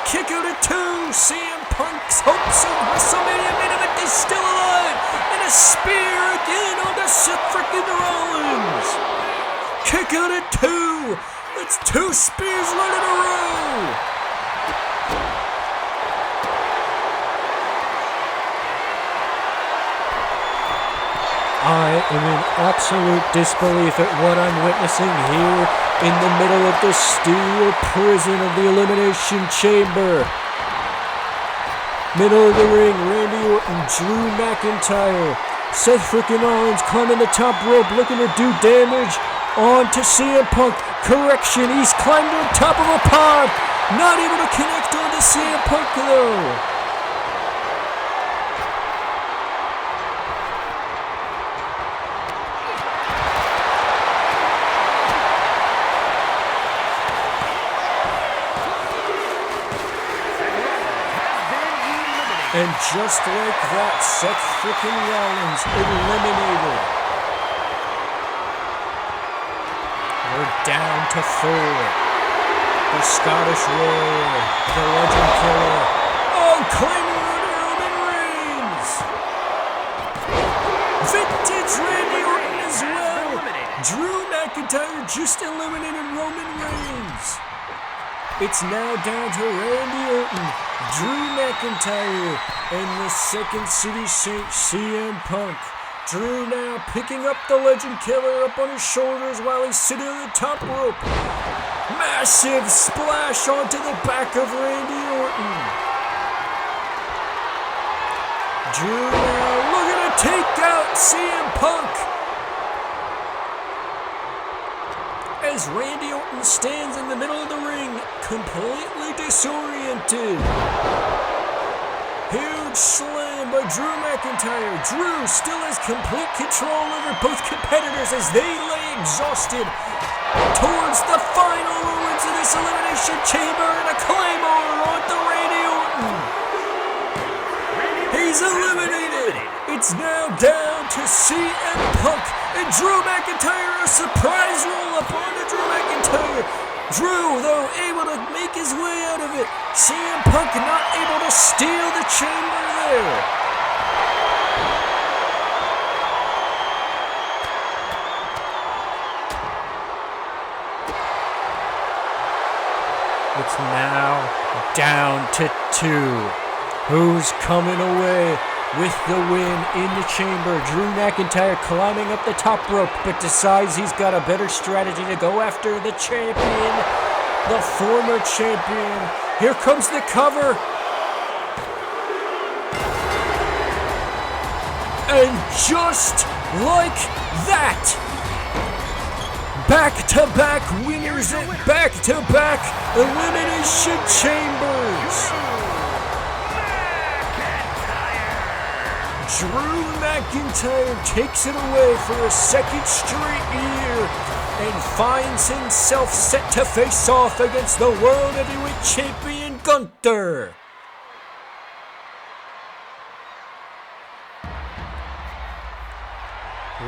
Kick out at 2. CM Punk's hopes of WrestleMania main event is still alive. And a spear again onto Seth freaking Rollins. Kick out at 2. That's 2 spears right in a row. I am in absolute disbelief at what I'm witnessing here in the middle of the steel prison of the Elimination Chamber. Middle of the ring, Randy Orton, Drew McIntyre, Seth freaking Rollins climbing the top rope, looking to do damage onto CM Punk. Correction, he's climbed on top of a pod, not able to connect onto CM Punk though. And just like that, Seth freaking Rollins eliminated. We're down to 4. The Scottish Warrior, the Legend Killer. Oh, claiming Roman Reigns. Vintage Randy Orton as well. Drew McIntyre just eliminated Roman Reigns. It's now down to Randy Orton, Drew McIntyre, and the Second City Saint CM Punk. Drew now picking up the Legend Killer up on his shoulders while he's sitting on the top rope. Massive splash onto the back of Randy Orton. Drew now looking to take out CM Punk. As Randy Orton stands in the middle of the ring, completely disoriented. Huge slam by Drew McIntyre. Drew still has complete control over both competitors as they lay exhausted towards the final moments of this Elimination Chamber, and a Claymore onto Randy Orton. He's eliminated. It's now down to CM Punk and Drew McIntyre. A surprise roll-up onto Drew McIntyre. Drew, though, able to make his way out of it. CM Punk not able to steal the chamber there. It's now down to 2. Who's coming away with the win in the chamber? Drew McIntyre climbing up the top rope, but decides he's got a better strategy to go after the champion, the former champion. Here comes the cover. And just like that, back-to-back winners at back-to-back Elimination Chambers. Drew McIntyre takes it away for a second straight year and finds himself set to face off against the World Heavyweight Champion Gunther.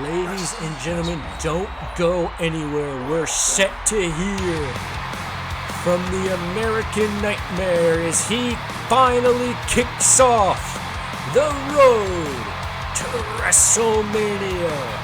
Ladies and gentlemen, don't go anywhere. We're set to hear from the American Nightmare as he finally kicks off the road to WrestleMania.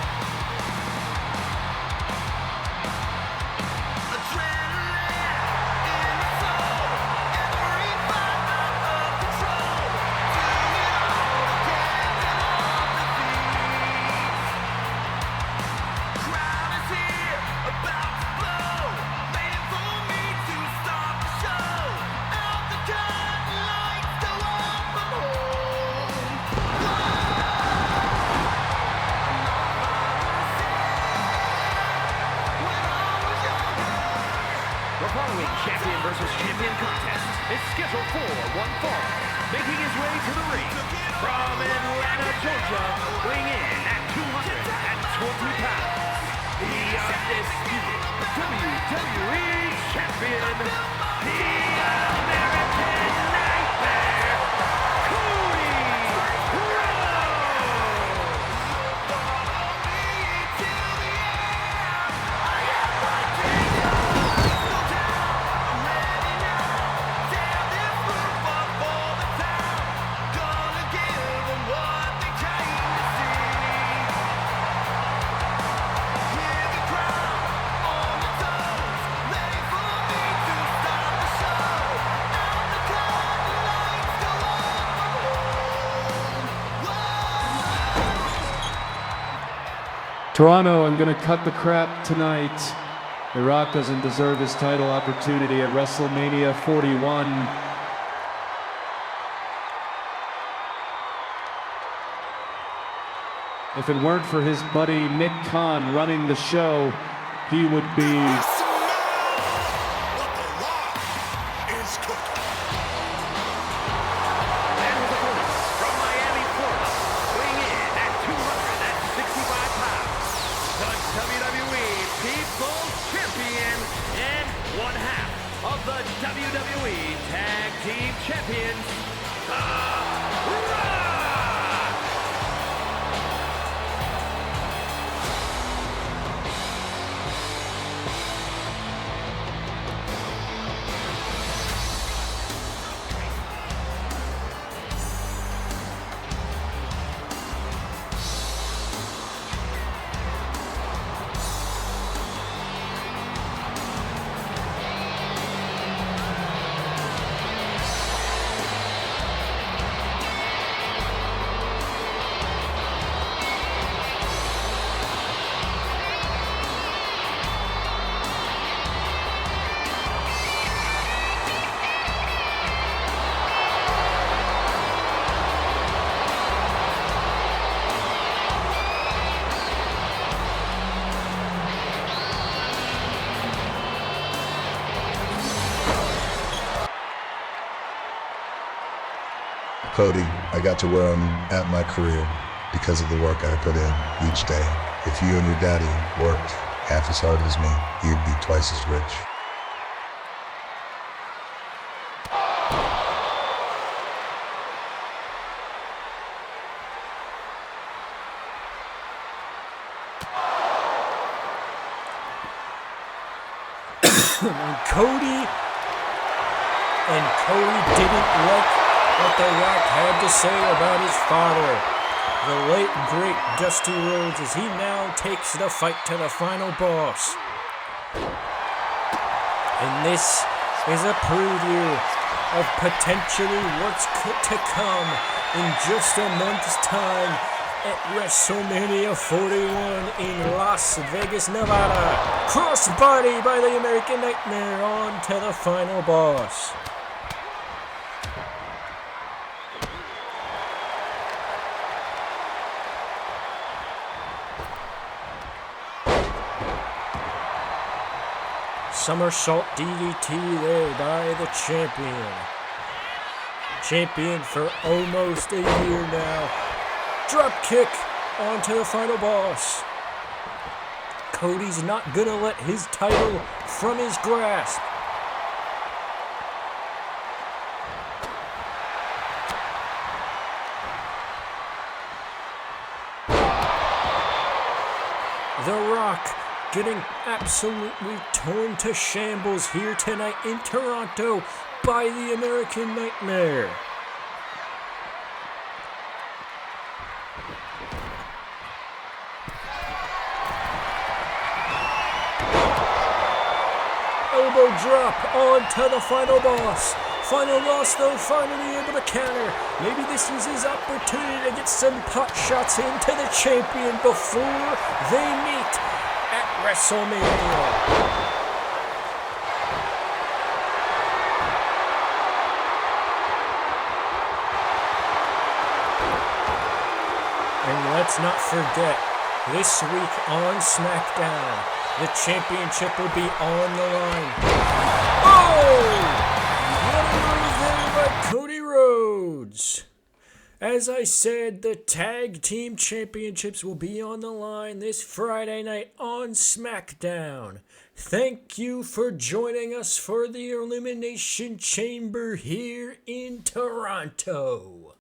The following champion versus champion contest is scheduled for one fall. Making his way to the ring from Atlanta, Georgia, weighing in at 220 pounds, the undisputed WWE champion, the American Nightmare, Cody Rhodes! Toronto, I'm going to cut the crap tonight. The Rock doesn't deserve his title opportunity at WrestleMania 41. If it weren't for his buddy Nick Khan running the show, he would be... And his opponent from Miami, Florida, weighing in at 265 pounds, the WWE People's Champion and one half of the WWE Tag Team Champions, The Rock! Cody, I got to where I'm at in my career because of the work I put in each day. If you and your daddy worked half as hard as me, you'd be twice as rich. Cody didn't like what The Rock had to say about his father, the late great Dusty Rhodes, as he now takes the fight to the final boss. And this is a preview of potentially what's to come in just a month's time at WrestleMania 41 in Las Vegas, Nevada. Crossbody by the American Nightmare on to the final boss. Somersault DDT there by the champion. Champion for almost a year now. Drop kick onto the final boss. Cody's not gonna let his title from his grasp. The Rock getting absolutely torn to shambles here tonight in Toronto by the American Nightmare. Elbow drop onto the final boss. Final boss, though, finally able to counter. Maybe this is his opportunity to get some pot shots into the champion before they meet at WrestleMania. And let's not forget, this week on SmackDown, The championship will be on the line. Oh! What a move there by Cody Rhodes. As I said, the tag team championships will be on the line this Friday night on SmackDown. Thank you for joining us for the Elimination Chamber here in Toronto.